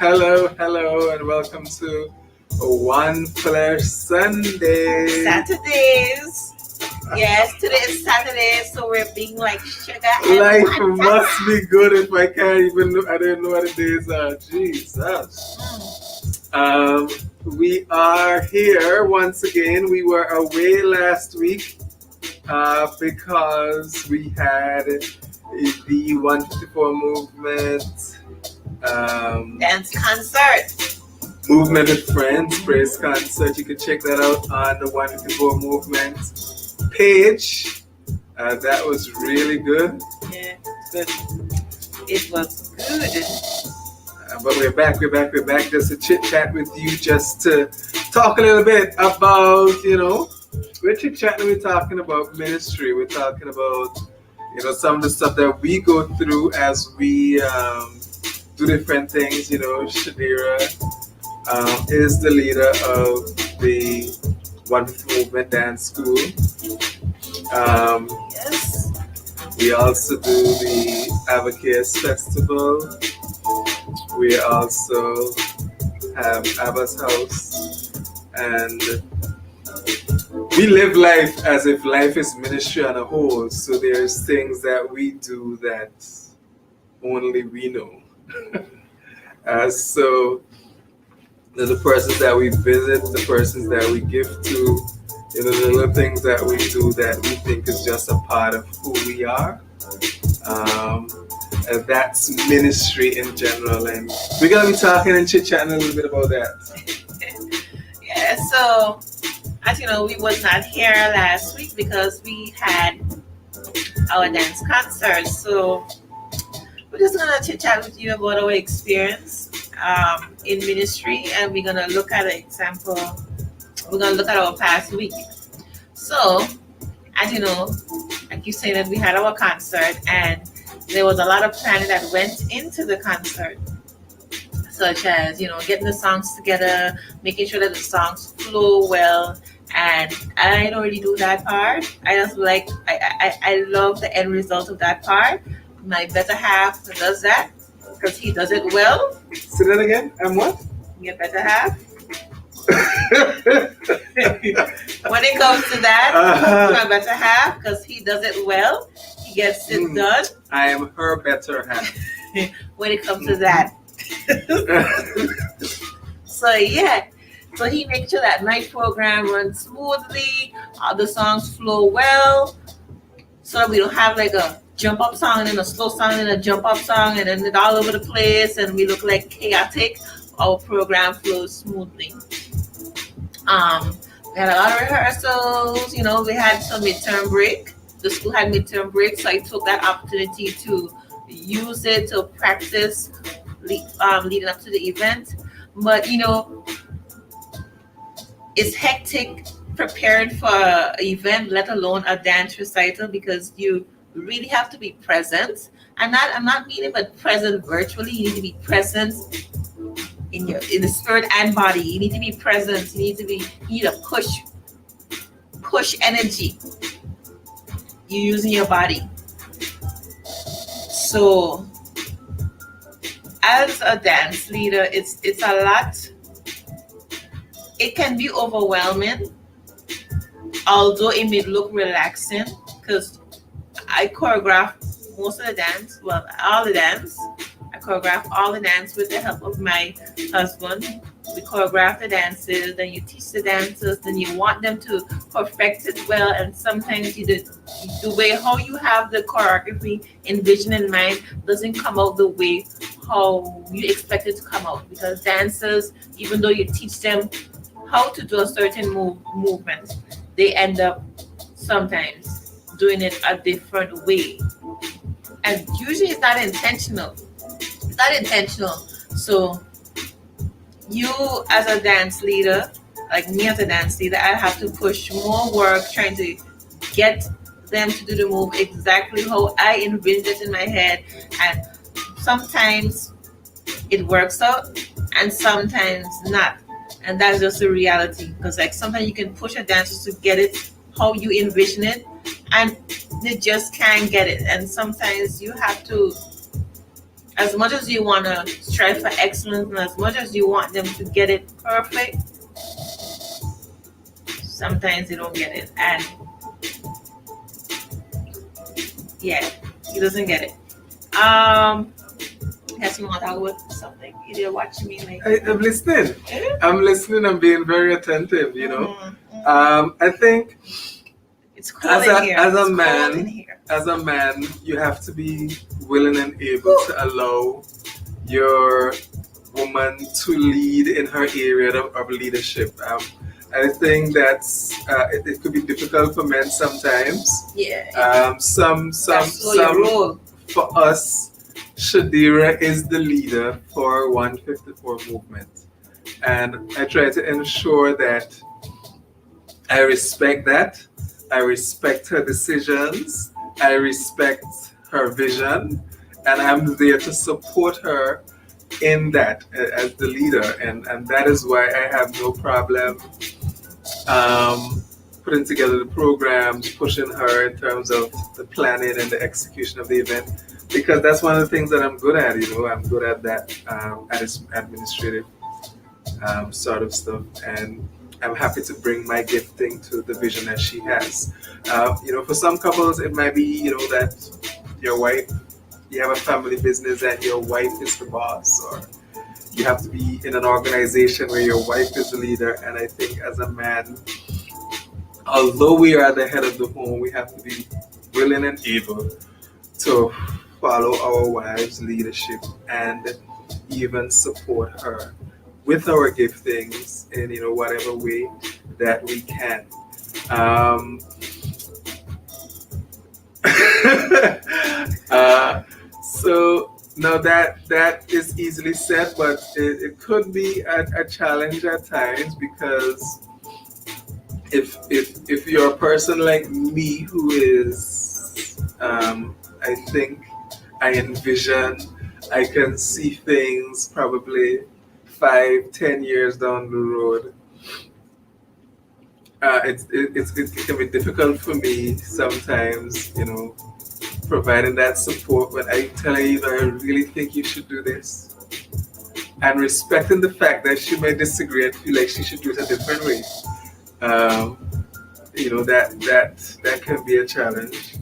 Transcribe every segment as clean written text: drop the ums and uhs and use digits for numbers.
Hello, and welcome to One Flair Sunday. Saturdays. Yes, today is Saturday, so we're being like sugar and Life water. must be good if I can't even know. I don't know what the days are. Jesus. We are here once again. We were away last week because we had the 154 movement. Dance concert. Movement with Friends praise concert. You can check that out on the 154 Movement page. That was really good. Yeah, good. It was good. But we're back. Just to chit chat with you, just to talk a little bit about, we're chit chatting. We're talking about ministry. We're talking about, some of the stuff that we go through as we do different things. Shadira is the leader of the Wonderful Movement Dance School. Yes. We also do the Abacus Festival. We also have Abba's House. And we live life as if life is ministry on a whole. So there's things that we do that only we know. So the persons that we visit, the persons that we give to, the little things that we do that we think is just a part of who we are. And that's ministry in general. And we're going to be talking and chit-chatting a little bit about that. Yeah, so as you know, we was not here last week because we had our dance concert. So we're just going to chit-chat with you about our experience in ministry, and we're going to look at an example. We're going to look at our past week. So, as you know, like you said, that we had our concert, and there was a lot of planning that went into the concert, such as, getting the songs together, making sure that the songs flow well. And I don't really do that part. I just I love the end result of that part. My better half does that because he does it well. Say that again. And what? Your better half. When it comes to that, my better half, because he does it well, he gets it done. I am her better half. When it comes to that. So he makes sure that night program runs smoothly, all the songs flow well, so that we don't have like a jump up song and then a slow song and then a jump up song and then it's all over the place and we look like chaotic. Our program flows smoothly. We had a lot of rehearsals. We had some midterm break. The school had midterm break, so I took that opportunity to use it to practice leading up to the event. But it's hectic preparing for an event, let alone a dance recital, because you really have to be present. I'm not meaning but present virtually. You need to be present in the spirit and body. You need to be present. You need to push energy. You're using your body. So as a dance leader, it's a lot. It can be overwhelming, although it may look relaxing, because I choreograph most of the dance, all the dance. I choreograph all the dance with the help of my husband. We choreograph the dances, then you teach the dancers, then you want them to perfect it well, and sometimes the way how you have the choreography envisioned in mind doesn't come out the way how you expect it to come out, because dancers, even though you teach them how to do a certain movement, they end up sometimes doing it a different way, and usually it's not intentional. So you as a dance leader, like me as a dance leader, I have to push more work trying to get them to do the move exactly how I envisioned it in my head. And sometimes it works out and sometimes not. And that's just the reality. Because sometimes you can push a dancer to get it how you envision it, and they just can't get it. And sometimes you have to, as much as you want to strive for excellence and as much as you want them to get it perfect, sometimes they don't get it. And yeah, he doesn't get it. Yes, you want to talk about something? You're watching me like. I'm listening. I'm listening. I'm being very attentive. You know. I think it's cold in here. As a man, you have to be willing and able to allow your woman to lead in her area of leadership. I think that's it could be difficult for men sometimes. Yeah. Some role. For us, Shadira is the leader for 154 movement, and I try to ensure that I respect that. I respect her decisions. I respect her vision, and I'm there to support her in that as the leader, and that is why I have no problem putting together the programs, pushing her in terms of the planning and the execution of the event, because that's one of the things that I'm good at. You know, I'm good at that administrative sort of stuff, and I'm happy to bring my gifting to the vision that she has. You know, for some couples, it might be, you know, that your wife, you have a family business and your wife is the boss, or you have to be in an organization where your wife is the leader. And I think as a man, although we are the head of the home, we have to be willing and able to follow our wives' leadership and even support her with our giftings in, you know, whatever way that we can. So now that is easily said, but it could be a challenge at times, because if you're a person like me who is, I think I envision, I can see things probably 5-10 years down the road. It can be difficult for me sometimes, you know, providing that support when I tell you that I really think you should do this, and respecting the fact that she may disagree and feel like she should do it a different way. You know, that can be a challenge,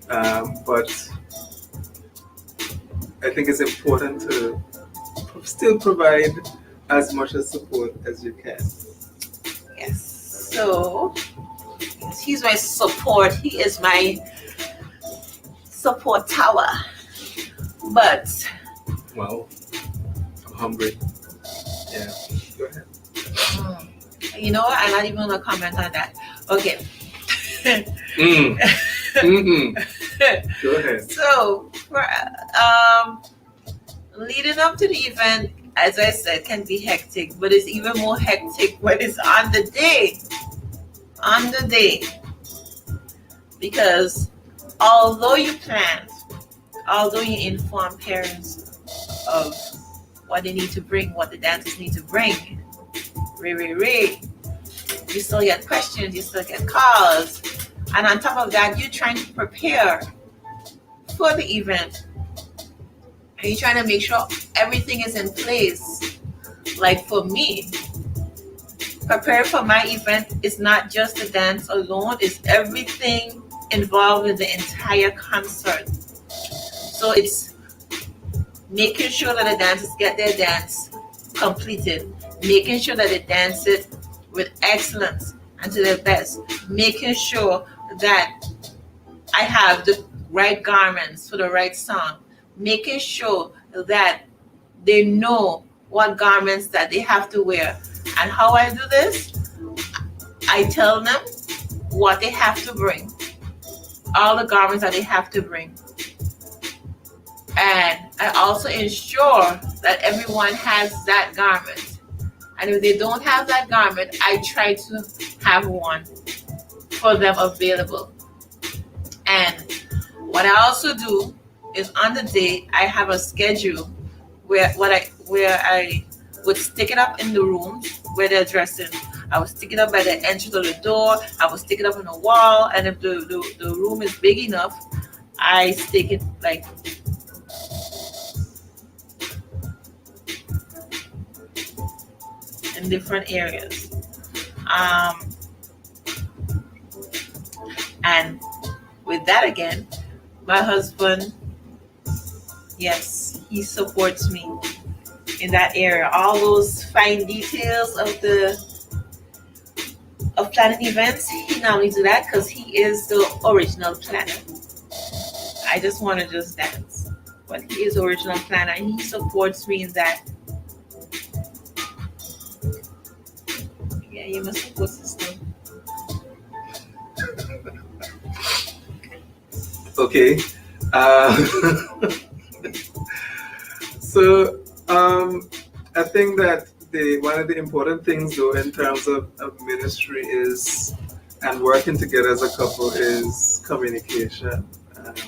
but I think it's important to still provide as much as support as you can. Yes. So he's my support. He is my support tower. But well, I'm hungry. Yeah. Go ahead. You know what? I'm not even gonna comment on that. Okay. Go ahead. So for leading up to the event, as I said, can be hectic, but it's even more hectic when it's on the day. On the day. Because although you planned, although you inform parents of what they need to bring, what the dancers need to bring, you still get questions, you still get calls, and on top of that, you're trying to prepare for the event, and you're trying to make sure everything is in place. Like for me, prepare for my event is not just the dance alone, it's everything involved in the entire concert. So it's making sure that the dancers get their dance completed, making sure that they dance it with excellence and to their best, making sure that I have the right garments for the right song, making sure that they know what garments that they have to wear. And how I do this, I tell them what they have to bring, all the garments that they have to bring. And I also ensure that everyone has that garment. And if they don't have that garment, I try to have one for them available. And what I also do is on the day, I have a schedule where I would stick it up in the rooms where they're dressing. I would stick it up by the entrance of the door. I would stick it up on the wall. And if the room is big enough, I stick it like in different areas. Um, and with that again, my husband, yes, he supports me in that area. All those fine details of planning events, he normally do that because he is the original planner. I just want to just dance, but he is the original planner and he supports me in that. Yeah, you must support system. Okay. Uh, so I think that the one of the important things though in terms of ministry is and working together as a couple is communication.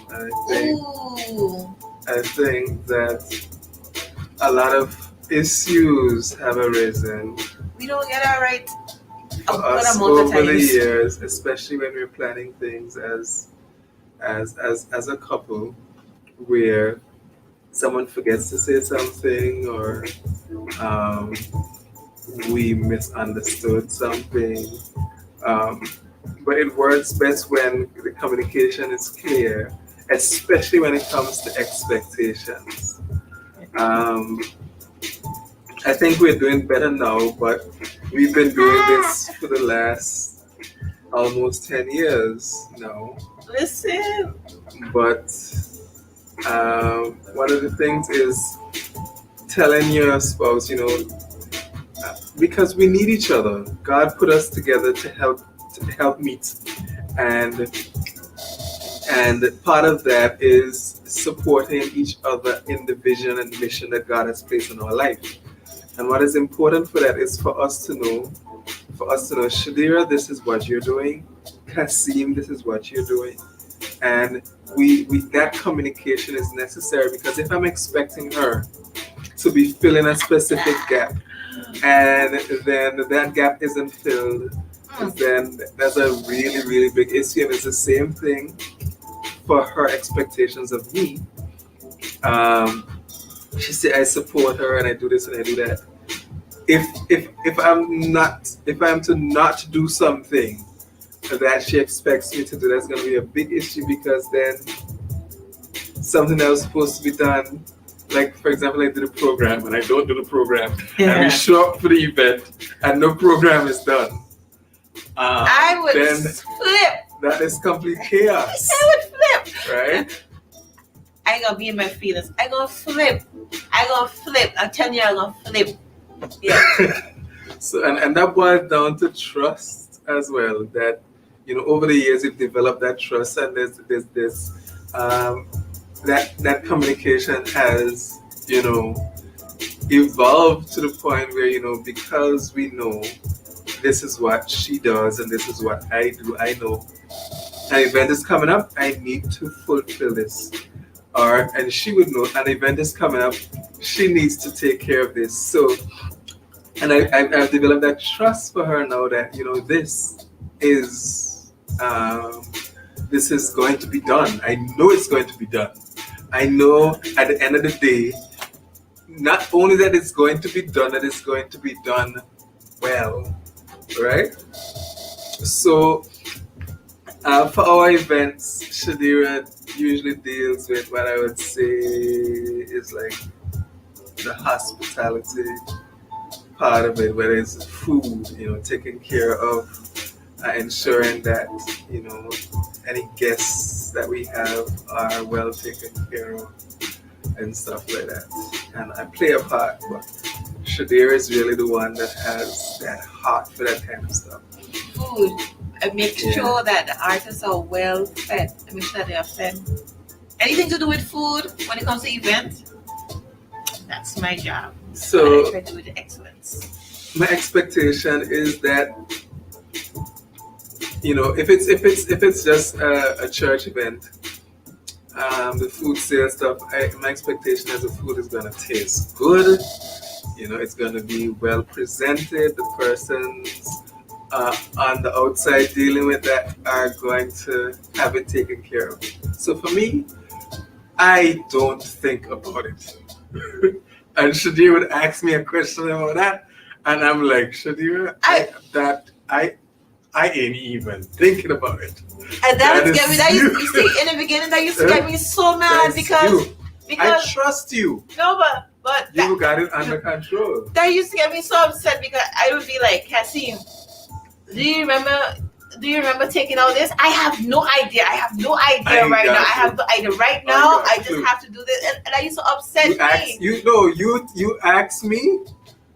And Ooh, I think that a lot of issues have arisen we don't get that right a for good us amount of over the times. years, especially when we're planning things as a couple, where someone forgets to say something or um, we misunderstood something. Um, but it works best when the communication is clear, especially when it comes to expectations. Um, I think we're doing better now, but we've been doing this for the last almost 10 years now. Listen, But one of the things is telling your spouse, because we need each other. God put us together to help meet, and part of that is supporting each other in the vision and mission that God has placed in our life. And what is important for that is for us to know, Shadira, this is what you're doing. Kasim, this is what you're doing. And we that communication is necessary because if I'm expecting her to be filling a specific gap and then that gap isn't filled, then that's a really, really big issue. And it's the same thing for her expectations of me. Um, she said I support her and I do this and I do that. If I'm to not do something that she expects me to do, that's going to be a big issue because then something that was supposed to be done, like for example, I do the program and I don't do the program, and we show up for the event and no program is done. I would Then flip. that is complete chaos, I would flip. right? I ain't gonna be in my feelings. I gonna flip. I'm telling you, I'm gonna flip. Yeah. So and that boils down to trust as well. That over the years we've developed that trust, and there's that communication has evolved to the point where because we know this is what she does and this is what I do. I know an event is coming up. I need to fulfill this. And she would know an event is coming up. She needs to take care of this. So, and I've developed that trust for her now that is um, this is going to be done. I know it's going to be done. I know at the end of the day, not only that it's going to be done, that it's going to be done well, right? So for our events, Shadira usually deals with what I would say is like the hospitality part of it, whether it's food, taking care of, ensuring that any guests that we have are well taken care of and stuff like that. And I play a part, but Shadira is really the one that has that heart for that kind of stuff. Food. I make sure that the artists are well fed. I make sure they are fed. Anything to do with food when it comes to events, that's my job. So I try to do it with excellence. My expectation is that if it's just a church event, the food sales stuff, my expectation is the food is gonna taste good. It's gonna be well presented. The persons on the outside dealing with that are going to have it taken care of. So for me, I don't think about it. And Shadir would ask me a question about that, And I'm like, Shadira, I ain't even thinking about it. And That that's is get me. That you. used, you see, in the beginning, that used to get me so mad That's because you. I because trust you. no, but You got it under control. that used to get me so upset because I would be like, Cassie, do you remember? Do you remember taking all this? I have no idea. I have no idea I right now. got I have you. no idea right I now. got I just you. have to do this, and that used to upset You me. ask you ask me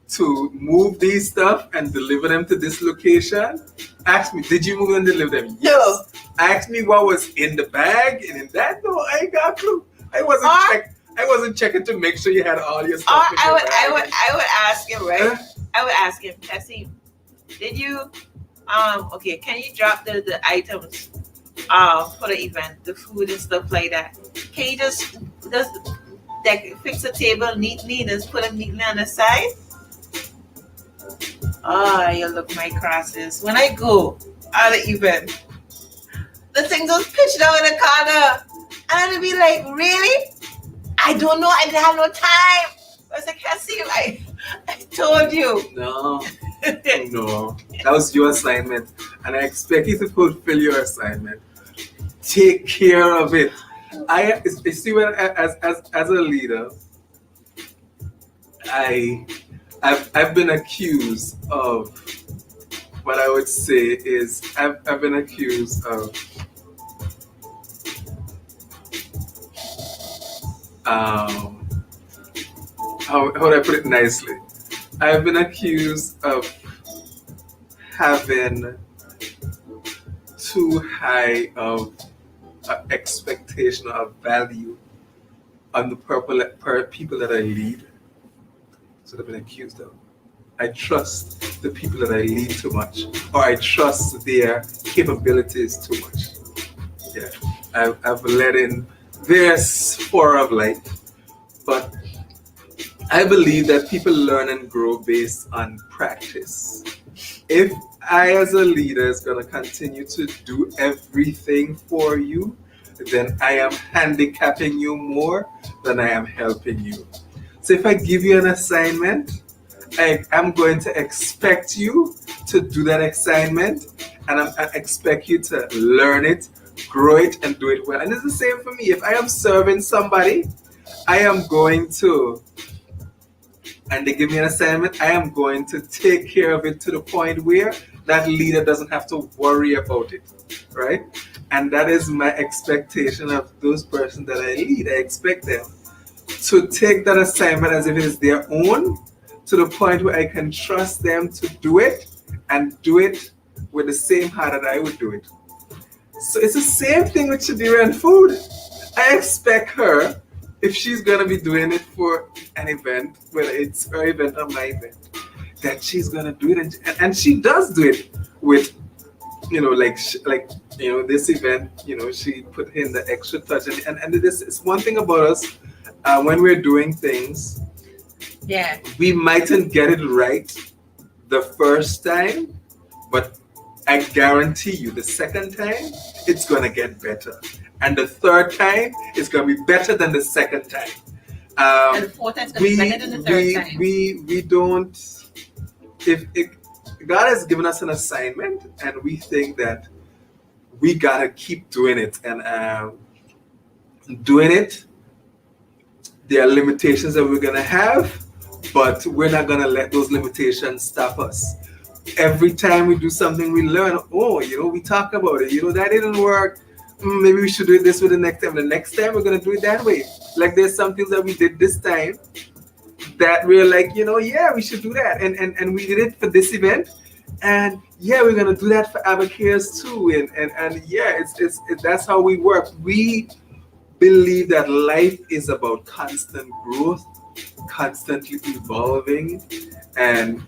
to move these stuff and deliver them to this location. Ask me, did you move and deliver them? Yes. No. Ask me what was in the bag and in that. No, I ain't got a clue. I wasn't checking to make sure you had all your Or stuff in your bag. I would ask him, right? Huh? I would ask him, Cassie, did you okay, can you drop the items for the event, the food and stuff like that? Can you just like fix the table neatly and just put them neatly on the side? Oh, you look my crosses. When I go at the event, the thing goes pitched down in the corner. And I'd be like, really? I don't know, I didn't have no time. I was like, Cassie, I told you. No, no. That was your assignment. And I expect you to fulfill your assignment. Take care of it. You see, when as a leader, I've been accused of what I would say is I've been accused of how would I put it nicely? I've been accused of having too high of expectation of value on the people that I lead. So they've been accused of. I trust the people that I lead too much, or I trust their capabilities too much. Yeah, I've let in their sphere of life, but I believe that people learn and grow based on practice. If I, as a leader, is going to continue to do everything for you, then I am handicapping you more than I am helping you. So if I give you an assignment, I'm going to expect you to do that assignment, and I expect you to learn it, grow it, and do it well. And it's the same for me. If I am serving somebody, I am going to, and they give me an assignment, I am going to take care of it to the point where that leader doesn't have to worry about it, right? And that is my expectation of those persons that I lead. I expect them to take that assignment as if it is their own, to the point where I can trust them to do it and do it with the same heart that I would do it. So it's the same thing with Shadira and food. I expect her, if she's gonna be doing it for an event, whether it's her event or my event, that she's gonna do it, and she does do it with, this event. She put in the extra touch, and this is one thing about us. When we're doing things, Yeah. we mightn't get it right the first time, but I guarantee you the second time it's gonna get better, and the third time it's gonna be better than the second time. And the fourth time's gonna be better than the third time. We don't. If God has given us an assignment and we think that we gotta keep doing it and doing it, there are limitations that we're gonna have, but we're not gonna let those limitations stop us. Every time we do something, we learn. Oh, we talk about it. That didn't work. Maybe we should do it this way the next time. The next time we're gonna do it that way. Like there's some things that we did this time that we're like, yeah, we should do that, and we did it for this event, and yeah, we're gonna do that for Abacus too, and yeah, it's that's how we work. We believe that life is about constant growth, constantly evolving, and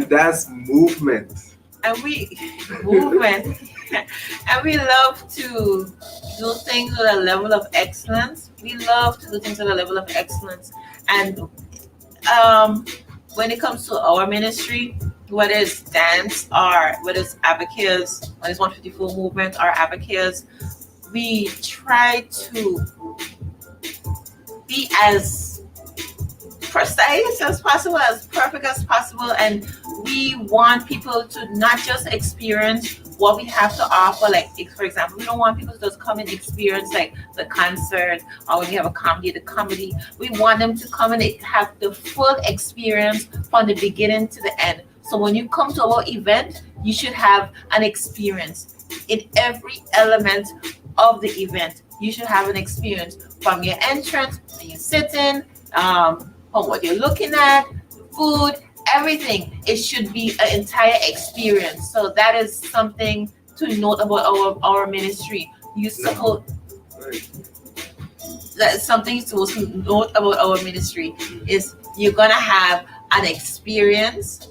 that's movement. And we movement. And we love to do things with a level of excellence. We love to do things with a level of excellence. And when it comes to our ministry, whether it's dance or whether it's Abacus, whether it's 154 movement or Abacus, we try to be as precise as possible, as perfect as possible, and we want people to not just experience what we have to offer. Like, for example, we don't want people to just come and experience like the concert, or when we have a comedy, the comedy. We want them to come and have the full experience from the beginning to the end. So when you come to our event, you should have an experience in every element of the event. You should have an experience from your entrance, when you're sitting, from what you're looking at, food, everything. It should be an entire experience. So that is something to note about our ministry. You suppose that's something you're supposed to note about our ministry is you're gonna have an experience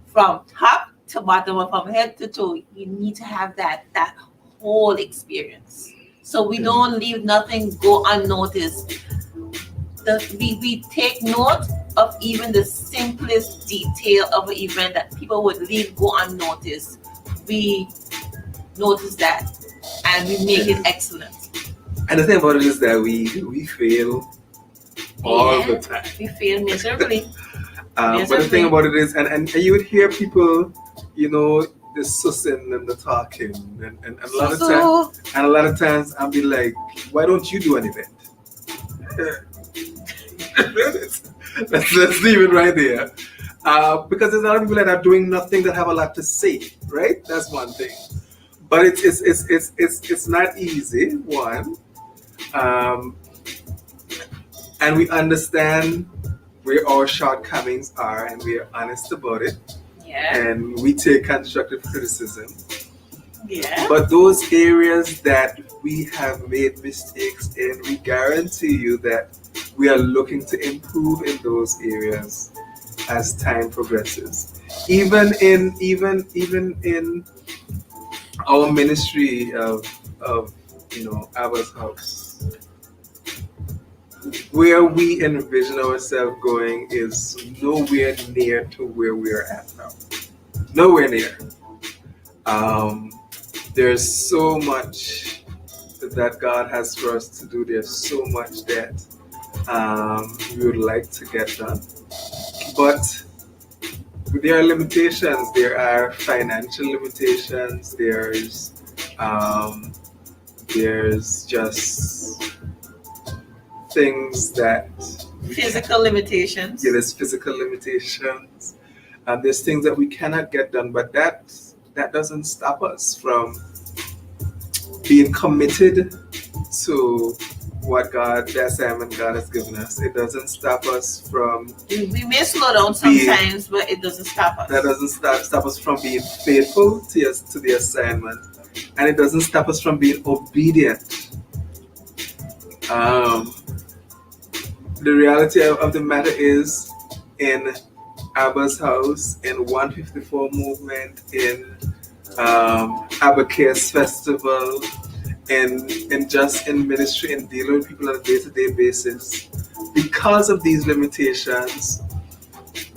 from top to bottom, or from head to toe. You need to have that whole experience. So we don't leave nothing go unnoticed. We take note of even the simplest detail of an event that people would leave go unnoticed. We notice that and we make it excellent. And the thing about it is that we fail all the time. We fail miserably. But the thing about it is, and you would hear people, the sussing and the talking, and a lot of times I'll be like, why don't you do an event? let's leave it right there. Because there's a lot of people that are doing nothing that have a lot to say, right? That's one thing. But it's not easy, one. And we understand where our shortcomings are, and we are honest about it. Yeah. And we take constructive criticism. Yeah. But those areas that we have made mistakes in, we guarantee you that we are looking to improve in those areas as time progresses. Even in our ministry of Abba's house, where we envision ourselves going is nowhere near to where we are at now. Nowhere near. There's so much that God has for us to do. There's so much that we would like to get done. But there are limitations. There are financial limitations. There's just things that physical limitations. Yeah, there's physical limitations, and there's things that we cannot get done. But that doesn't stop us from being committed to what the assignment God has given us. It doesn't stop us from. We may slow down sometimes, but it doesn't stop us. That doesn't stop us from being faithful to the assignment, and it doesn't stop us from being obedient. The reality of the matter is, in Abba's house, in 154 movement, in Abba Cares Festival, in just in ministry and dealing with people on a day-to-day basis, because of these limitations,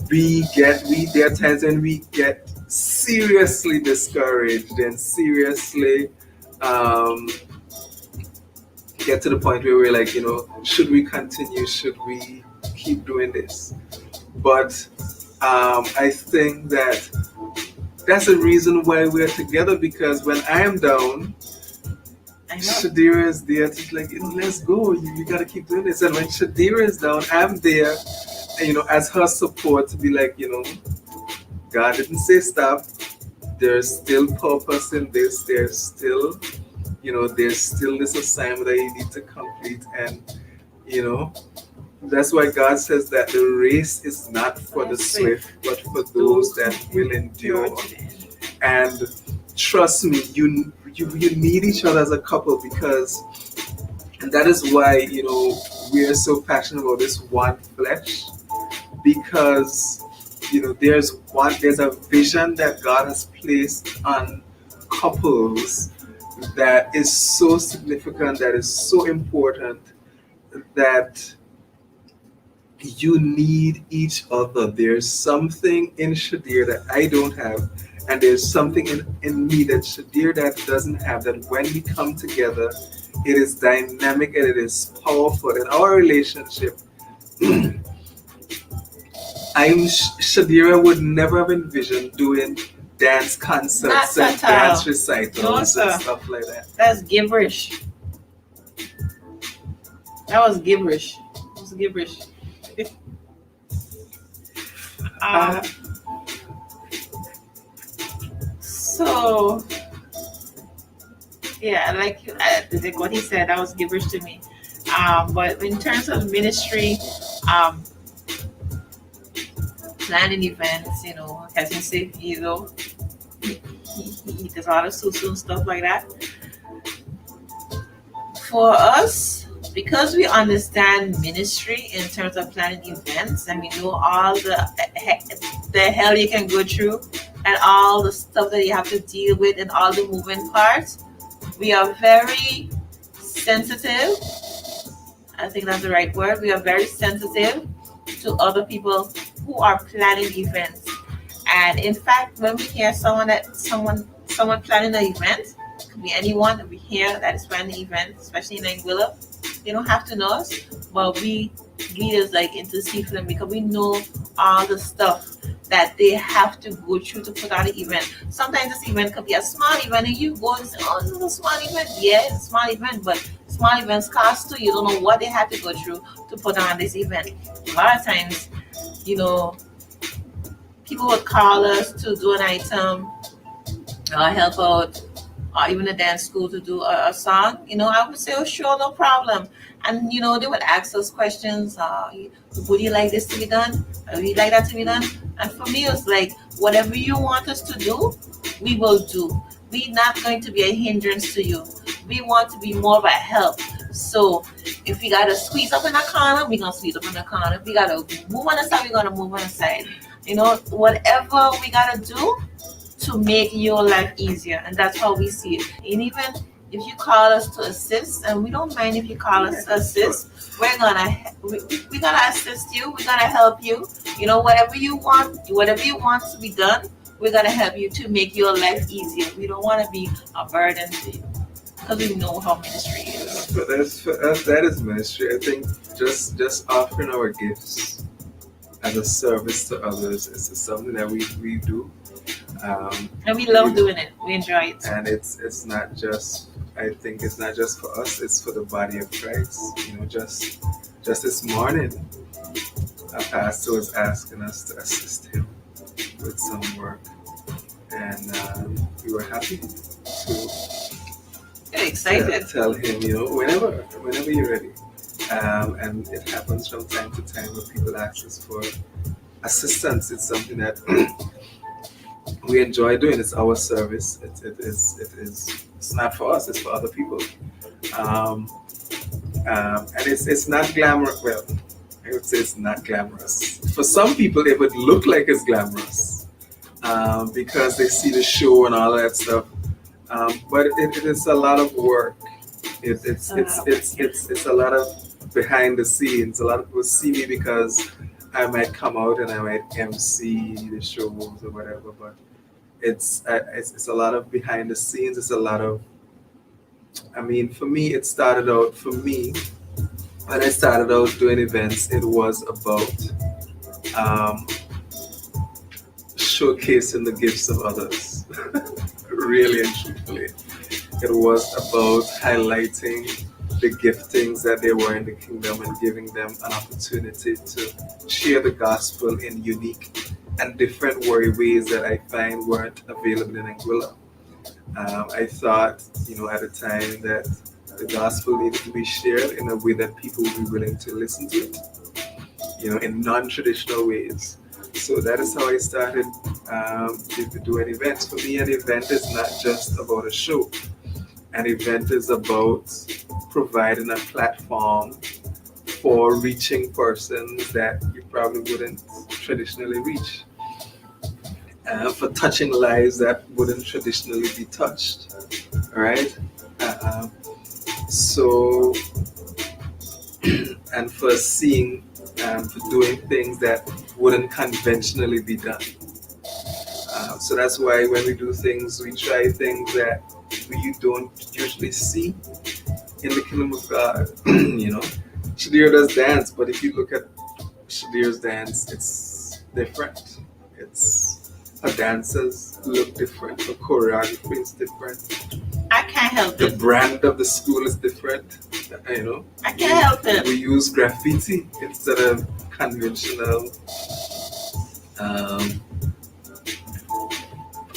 there are times when we get seriously discouraged and seriously get to the point where we're like, should we continue? Should we keep doing this? But I think that's the reason why we're together, because when I am down, Shadira is there to like, let's go. You got to keep doing this. And when Shadira is down, I'm there, as her support to be like, God didn't say stop. There's still purpose in this. There's still this assignment that you need to complete. And, that's why God says that the race is not for the swift, but for those that will endure. And trust me, you need each other as a couple, and that is why, we are so passionate about this one flesh, because, there's a vision that God has placed on couples that is so significant, that is so important, that you need each other. There's something in Shadir that I don't have, and there's something in me that Shadir that doesn't have, that when we come together, it is dynamic and it is powerful. And our relationship Shadira would never have envisioned doing dance concerts Not and at all. dance No, recitals and sir. stuff like that. That's gibberish. That was gibberish. It was gibberish. Uh, um, so yeah, like what he said, that was gibberish to me. But in terms of ministry, um, planning events, as you say, he does a lot of susu and stuff like that. For us, because we understand ministry in terms of planning events, and we know all the hell you can go through, and all the stuff that you have to deal with, and all the moving parts, we are very sensitive. I think that's the right word. We are very sensitive to other people who are planning events. And in fact, when we hear someone planning an event, it could be anyone that we hear that is planning an event, especially in Anguilla, they don't have to know us, but we leaders like intercede for them because we know all the stuff that they have to go through to put on an event. Sometimes this event could be a small event and you go and say, oh, this is a small event. Yeah, it's a small event, but small events cost too. You don't know what they had to go through to put on this event. A lot of times, you know, people would call us to do an item or help out or even a dance school to do a song. I would say, oh, sure, no problem. And, they would ask us questions. Would you like this to be done? Would you like that to be done? And for me, it's like, whatever you want us to do, we will do. We're not going to be a hindrance to you. We want to be more of a help. So if we got to squeeze up in a corner, we're going to squeeze up in a corner. If we got to move on the side, we're going to move on the side. Whatever we got to do to make your life easier. And that's how we see it. And even if you call us to assist, and we don't mind if you call us to assist, we're gonna assist you. We're gonna help you. Whatever you want to be done, we're gonna help you to make your life easier. We don't want to be a burden to you because we know how ministry is. But for us, that is ministry. I think just offering our gifts as a service to others is something that we do. And we love doing it. We enjoy it. And it's not just. I think it's not just for us. It's for the body of Christ. Just this morning, a pastor was asking us to assist him with some work, and we were happy to Get excited. tell him, whenever you're ready. And it happens from time to time when people ask us for assistance. It's something that we enjoy doing. It's our service. It is. It's not for us. It's for other people. And it's not glamorous. Well, I would say it's not glamorous. For some people, it would look like it's glamorous because they see the show and all that stuff. But it is a lot of work. It's a lot of behind the scenes. A lot of people see me because I might come out and I might MC the shows or whatever, but it's a lot of behind the scenes. It's a lot of. I mean, for me, it started out. For me, when I started out doing events, it was about showcasing the gifts of others. Really and truthfully, it was about highlighting the giftings that they were in the kingdom and giving them an opportunity to share the gospel in unique and different ways that I find weren't available in Anguilla. I thought, at the time that the gospel needed to be shared in a way that people would be willing to listen to it, in non-traditional ways. So that is how I started doing events. For me, an event is not just about a show. An event is about providing a platform for reaching persons that you probably wouldn't traditionally reach. For touching lives that wouldn't traditionally be touched. All right? So, and for seeing, for doing things that wouldn't conventionally be done. So that's why when we do things, we try things that we don't usually see in the kingdom of God. Shadir does dance, but if you look at Shadir's dance, different. It's her dancers look different. Her choreography is different. I can't help The it. brand of the school is different. You know, I can't help it. we use graffiti instead of conventional um,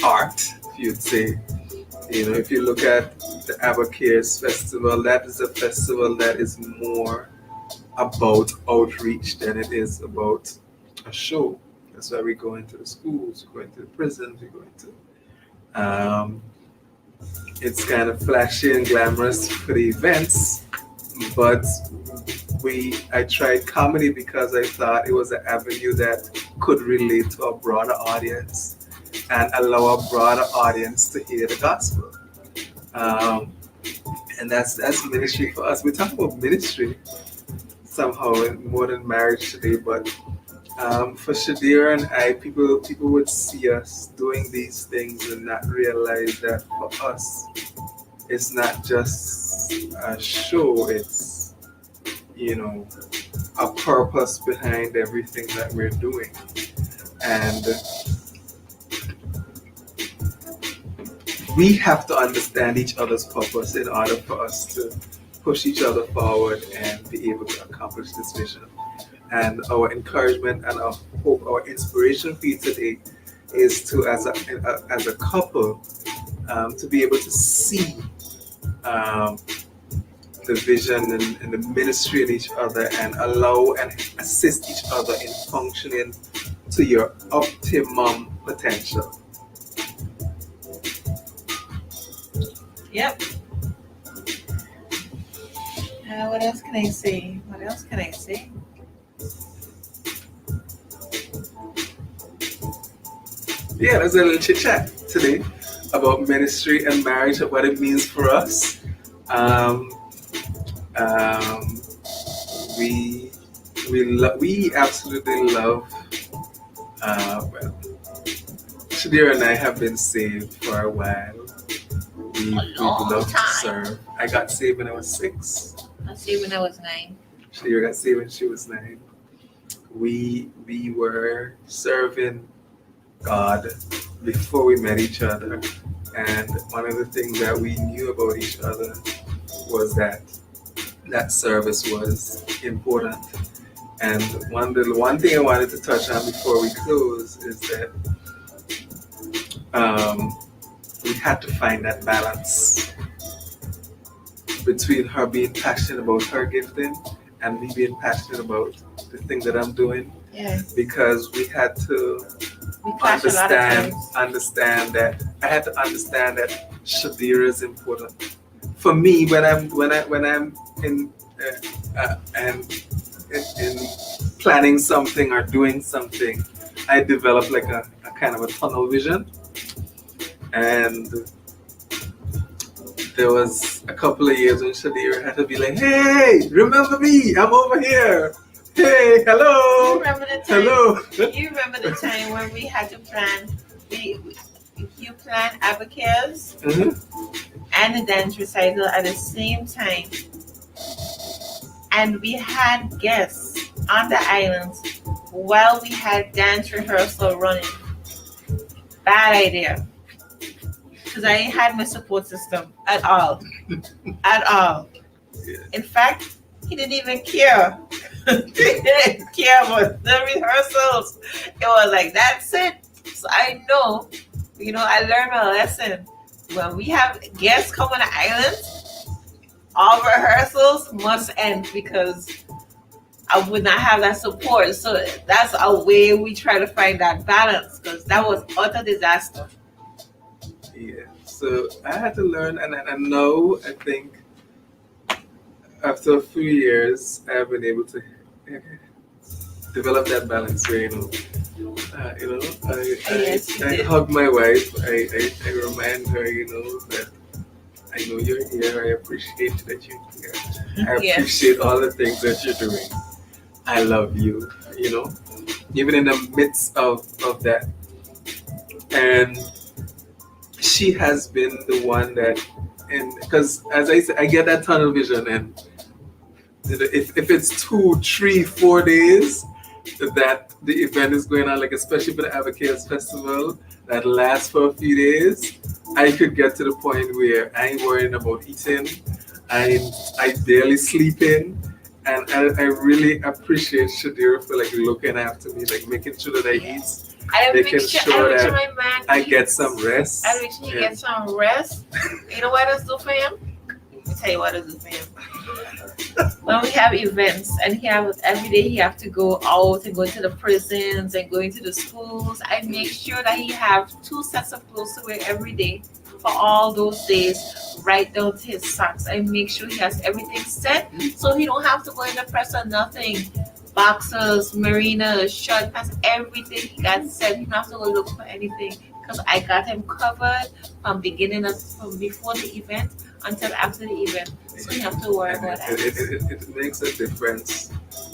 art, if you'd say. You know, if you look at the Abacares Festival, that is a festival that is more about outreach than it is about a show. That's why we go into the schools, we go into the prisons, we go into. It's kind of flashy and glamorous for the events, but I tried comedy because I thought it was an avenue that could relate to a broader audience and allow a broader audience to hear the gospel. Um, and that's ministry for us. We talk about ministry somehow more than marriage today, but for Shadira and I, people would see us doing these things and not realize that for us, it's not just a show. It's, you know, a purpose behind everything that we're doing, and we have to understand each other's purpose in order for us to push each other forward and be able to accomplish this vision. And our encouragement and our hope, our inspiration for you today is to, as a couple, to be able to see um, the vision and the ministry in each other and allow and assist each other in functioning to your optimum potential. Yep. What else can I say? What else can I say? Yeah, there's a little chit chat today about ministry and marriage and what it means for us. Um, um, we absolutely love. Well, Shadira and I have been saved for a while. We love to serve. I got saved when I was 6. I see when I was 9. Shadira got saved when she was 9. We were serving God before we met each other, and one of the things that we knew about each other was that service was important. And one thing I wanted to touch on before we close is that we had to find that balance between her being passionate about her gifting and me being passionate about the thing that I'm doing. Yeah. Because we had to understand that I had to understand that Shadira is important for me when I'm in and in planning something or doing something. I develop like a kind of a tunnel vision, and there was a couple of years when Shadira had to be like, "Hey, remember me? I'm over here. Hey, hello. You remember the time? Hello." You remember the time when we had to plan? You planned Abigail's and the dance recital at the same time, and we had guests on the islands while we had dance rehearsal running. Bad idea. Because I ain't had my support system at all. At all. Yeah. In fact, he didn't even care. He didn't care about the rehearsals. It was like, that's it. So I know, I learned my lesson. When we have guests come on the island, all rehearsals must end because I would not have that support. So that's a way we try to find that balance because that was utter disaster. Yeah. So I had to learn, and now I think after a few years, I've been able to develop that balance where I hug my wife. I remind her, that I know you're here. I appreciate that you're here. I appreciate all the things that you're doing. I love you. Even in the midst of that, and she has been the one that, and because as I said, I get that tunnel vision, and if it's 2, 3, 4 days, that the event is going on, like especially for the Advocates Festival that lasts for a few days, I could get to the point where I ain't worrying about eating. I barely sleeping. And I really appreciate Shadira for like looking after me, like making sure that I eat, making sure I make sure that my man I get eats. some rest. I make sure he gets some rest. You know what else do for him? Let me tell you what else do for him. When we have events and he have every day he have to go out and go into the prisons and go into the schools, I make sure that he have 2 sets of clothes to wear every day for all those days, right down to his socks. I make sure he has everything set so he don't have to go in the press or nothing. Boxers, marinas, short pants, everything he got set. He don't have to go look for anything because I got him covered from before the event until after the event. So you have to worry about that. It makes a difference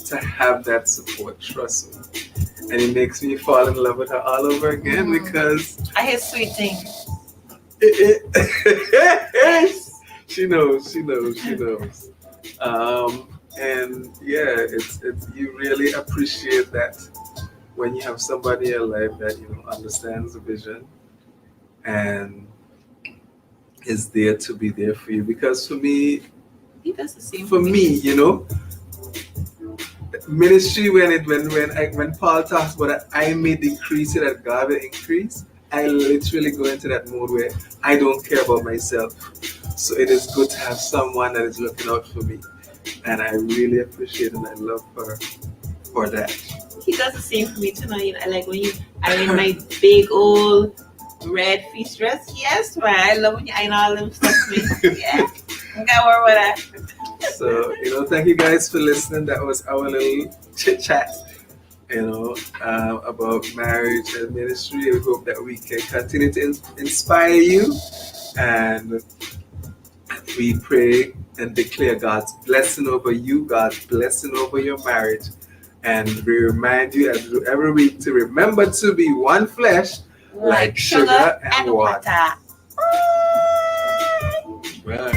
to have that support, trust me. And it makes me fall in love with her all over again because I hear sweet thing. she knows. And yeah, it's you really appreciate that when you have somebody in your life that understands the vision and is there to be there for you. Because for me, He does the same for me, ministry when Paul talks about that I may decrease it that God will increase, I literally go into that mode where I don't care about myself. So it is good to have someone that is looking out for me. And I really appreciate and I love her for that. He does the same for me too. Now, I like when I in my big old red feast dress. Yes, man. I love when you iron all them stuff for me. Yeah. I got worry about that. So, thank you guys for listening. That was our little chit chat, about marriage and ministry. We hope that we can continue to inspire you. And we pray and declare God's blessing over you, God's blessing over your marriage. And we remind you every week to remember to be one flesh like sugar and water. Bye. Right.